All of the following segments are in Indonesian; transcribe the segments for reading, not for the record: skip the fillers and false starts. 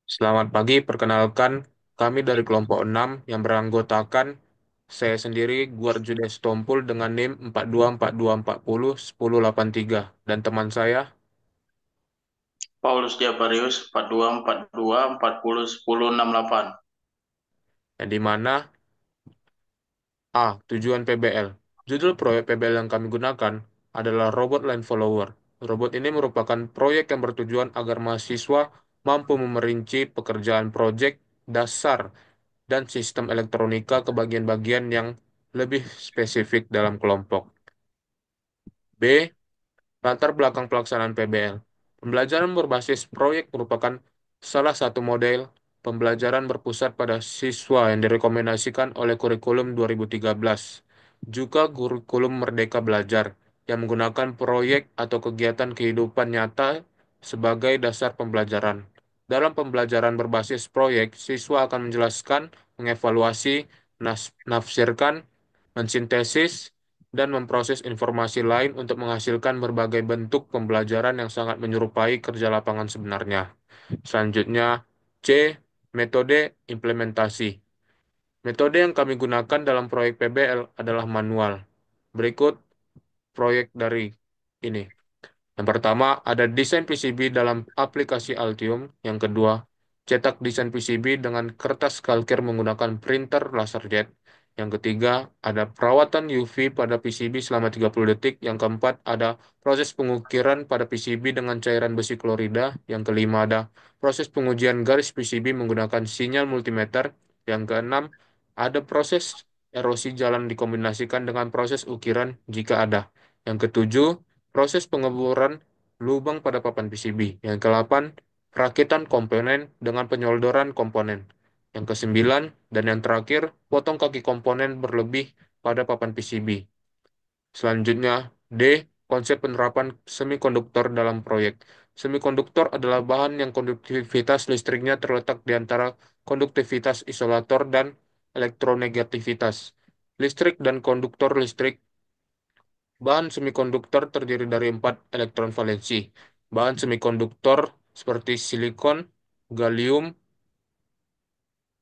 Selamat pagi, perkenalkan kami dari kelompok 6 yang beranggotakan saya sendiri Guarjudes Tompul dengan NIM 4242401083 dan teman saya Paulus Japarius 4242401068. yang di mana A. Tujuan PBL. Judul proyek PBL yang kami gunakan adalah Robot Line Follower. Robot ini merupakan proyek yang bertujuan agar mahasiswa mampu memerinci pekerjaan proyek dasar dan sistem elektronika ke bagian-bagian yang lebih spesifik dalam kelompok. B. Latar belakang pelaksanaan PBL. Pembelajaran berbasis proyek merupakan salah satu model pembelajaran berpusat pada siswa yang direkomendasikan oleh kurikulum 2013. Juga kurikulum Merdeka Belajar yang menggunakan proyek atau kegiatan kehidupan nyata sebagai dasar pembelajaran. Dalam pembelajaran berbasis proyek, siswa akan menjelaskan, mengevaluasi, nafsirkan, mensintesis, dan memproses informasi lain untuk menghasilkan berbagai bentuk pembelajaran yang sangat menyerupai kerja lapangan sebenarnya. Selanjutnya, C. Metode implementasi. Metode yang kami gunakan dalam proyek PBL adalah manual. Berikut proyek dari ini. Yang pertama, ada desain PCB dalam aplikasi Altium. Yang kedua, cetak desain PCB dengan kertas kalkir menggunakan printer laserjet. Yang ketiga, ada perawatan UV pada PCB selama 30 detik. Yang keempat, ada proses pengukiran pada PCB dengan cairan besi klorida. Yang kelima, ada proses pengujian garis PCB menggunakan sinyal multimeter. Yang keenam, ada proses erosi jalan dikombinasikan dengan proses ukiran jika ada. Yang ketujuh, proses pengeboran lubang pada papan PCB. Yang ke-8, perakitan komponen dengan penyoldoran komponen. Yang ke-9, dan yang terakhir, potong kaki komponen berlebih pada papan PCB. Selanjutnya, D. Konsep penerapan semikonduktor dalam proyek. Semikonduktor adalah bahan yang konduktivitas listriknya terletak di antara konduktivitas isolator dan elektronegativitas. Listrik dan konduktor listrik. Bahan semikonduktor terdiri dari empat elektron valensi. Bahan semikonduktor seperti silikon, gallium,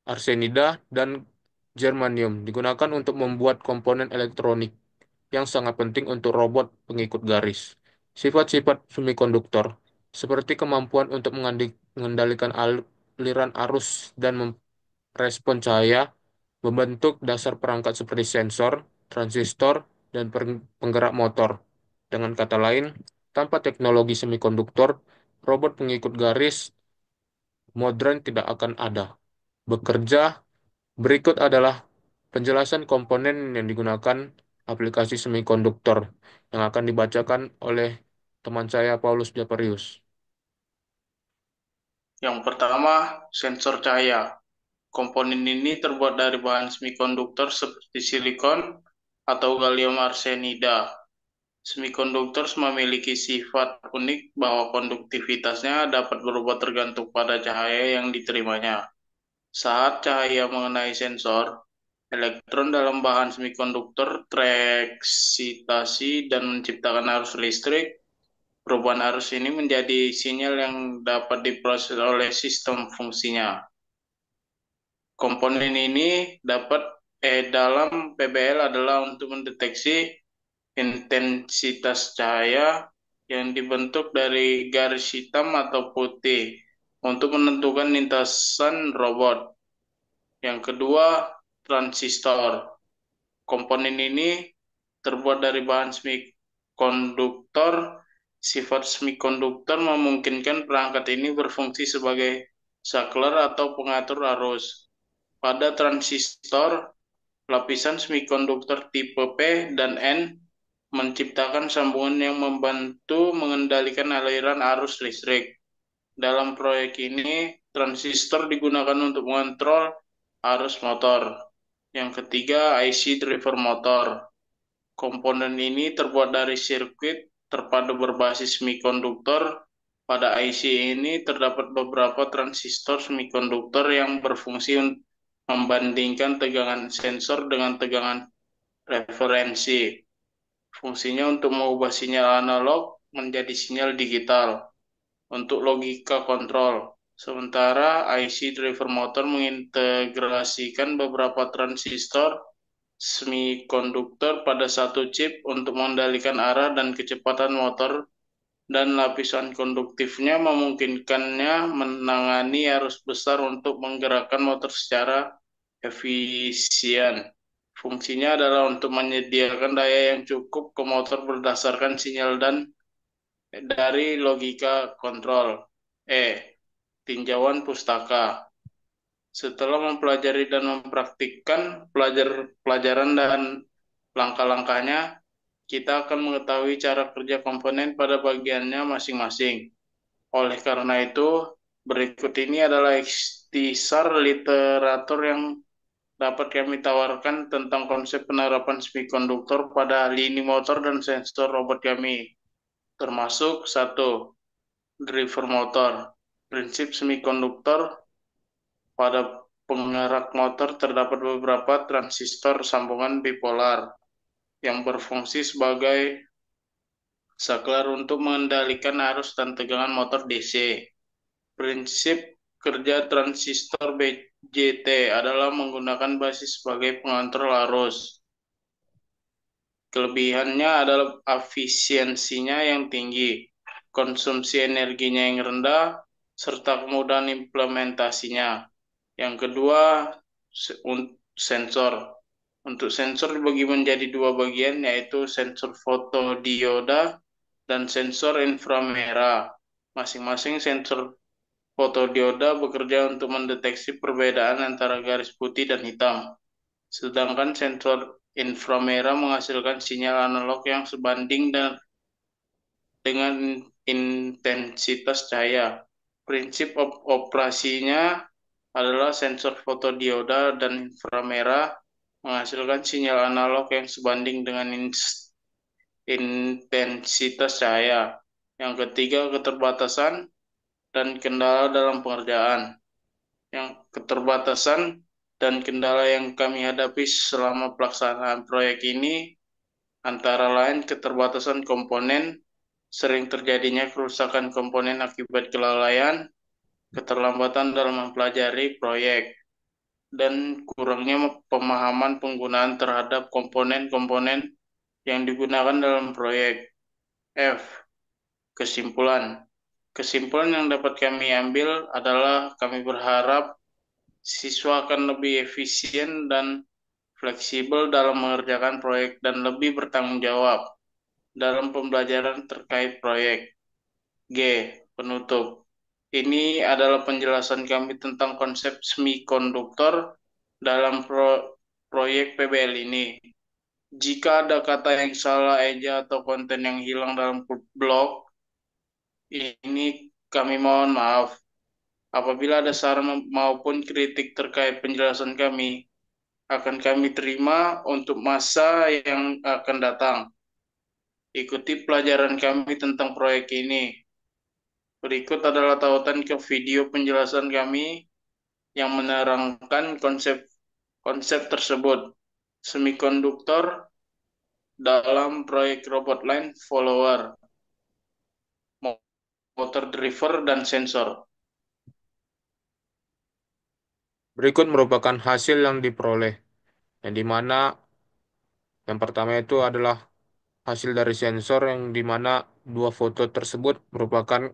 arsenida, dan germanium digunakan untuk membuat komponen elektronik yang sangat penting untuk robot pengikut garis. Sifat-sifat semikonduktor seperti kemampuan untuk mengendalikan aliran arus dan merespon cahaya, membentuk dasar perangkat seperti sensor, transistor, dan penggerak motor. Dengan kata lain, tanpa teknologi semikonduktor, robot pengikut garis modern tidak akan ada. Bekerja berikut adalah penjelasan komponen yang digunakan aplikasi semikonduktor yang akan dibacakan oleh teman saya Paulus Japarius. Yang pertama, sensor cahaya. Komponen ini terbuat dari bahan semikonduktor seperti silikon atau gallium arsenida. Semikonduktor memiliki sifat unik bahwa konduktivitasnya dapat berubah tergantung pada cahaya yang diterimanya. Saat cahaya mengenai sensor, elektron dalam bahan semikonduktor tereksitasi dan menciptakan arus listrik. Perubahan arus ini menjadi sinyal yang dapat diproses oleh sistem fungsinya. Komponen ini dalam PBL adalah untuk mendeteksi intensitas cahaya yang dibentuk dari garis hitam atau putih untuk menentukan lintasan robot. Yang kedua, transistor. Komponen ini terbuat dari bahan semikonduktor. Sifat semikonduktor memungkinkan perangkat ini berfungsi sebagai saklar atau pengatur arus. Pada transistor, lapisan semikonduktor tipe P dan N menciptakan sambungan yang membantu mengendalikan aliran arus listrik. Dalam proyek ini, transistor digunakan untuk mengontrol arus motor. Yang ketiga, IC driver motor. Komponen ini terbuat dari sirkuit terpadu berbasis semikonduktor. Pada IC ini terdapat beberapa transistor semikonduktor yang berfungsi untuk membandingkan tegangan sensor dengan tegangan referensi. Fungsinya untuk mengubah sinyal analog menjadi sinyal digital untuk logika kontrol. Sementara IC driver motor mengintegrasikan beberapa transistor semikonduktor pada satu chip untuk mengendalikan arah dan kecepatan motor, dan lapisan konduktifnya memungkinkannya menangani arus besar untuk menggerakkan motor secara efisien. Fungsinya adalah untuk menyediakan daya yang cukup ke motor berdasarkan sinyal dan dari logika kontrol. Tinjauan pustaka. Setelah mempelajari dan mempraktikkan pelajaran dan langkah-langkahnya, kita akan mengetahui cara kerja komponen pada bagiannya masing-masing. Oleh karena itu, berikut ini adalah ikhtisar literatur yang dapat kami tawarkan tentang konsep penerapan semikonduktor pada lini motor dan sensor robot kami, termasuk satu, driver motor. Prinsip semikonduktor: pada penggerak motor terdapat beberapa transistor sambungan bipolar yang berfungsi sebagai saklar untuk mengendalikan arus dan tegangan motor DC. Prinsip kerja transistor BJT adalah menggunakan basis sebagai pengontrol arus. Kelebihannya adalah efisiensinya yang tinggi, konsumsi energinya yang rendah, serta kemudahan implementasinya. Yang kedua, sensor. Untuk sensor dibagi menjadi dua bagian, yaitu sensor fotodioda dan sensor inframerah. Masing-masing sensor fotodioda bekerja untuk mendeteksi perbedaan antara garis putih dan hitam, sedangkan sensor inframerah menghasilkan sinyal analog yang sebanding dengan intensitas cahaya. Prinsip operasinya adalah sensor fotodioda dan inframerah menghasilkan sinyal analog yang sebanding dengan intensitas cahaya. Yang ketiga, keterbatasan dan kendala dalam pengerjaan. Yang keterbatasan dan kendala yang kami hadapi selama pelaksanaan proyek ini antara lain keterbatasan komponen, sering terjadinya kerusakan komponen akibat kelalaian, keterlambatan dalam mempelajari proyek, dan kurangnya pemahaman penggunaan terhadap komponen-komponen yang digunakan dalam proyek. F. Kesimpulan. Kesimpulan yang dapat kami ambil adalah kami berharap siswa akan lebih efisien dan fleksibel dalam mengerjakan proyek dan lebih bertanggung jawab dalam pembelajaran terkait proyek. G. Penutup. Ini adalah penjelasan kami tentang konsep semikonduktor dalam proyek PBL ini. Jika ada kata yang salah eja atau konten yang hilang dalam blog ini, kami mohon maaf. Apabila ada saran maupun kritik terkait penjelasan kami, akan kami terima untuk masa yang akan datang. Ikuti pelajaran kami tentang proyek ini. Berikut adalah tautan ke video penjelasan kami yang menerangkan konsep tersebut. Semikonduktor dalam proyek robot line follower, motor driver, dan sensor. Berikut merupakan hasil yang diperoleh, yang dimana yang pertama itu adalah hasil dari sensor yang dimana dua foto tersebut merupakan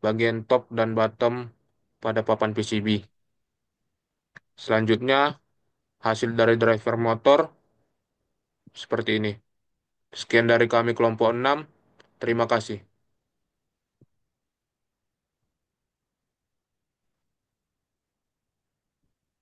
bagian top dan bottom pada papan PCB. Selanjutnya, hasil dari driver motor seperti ini. Sekian dari kami kelompok 6. Terima kasih.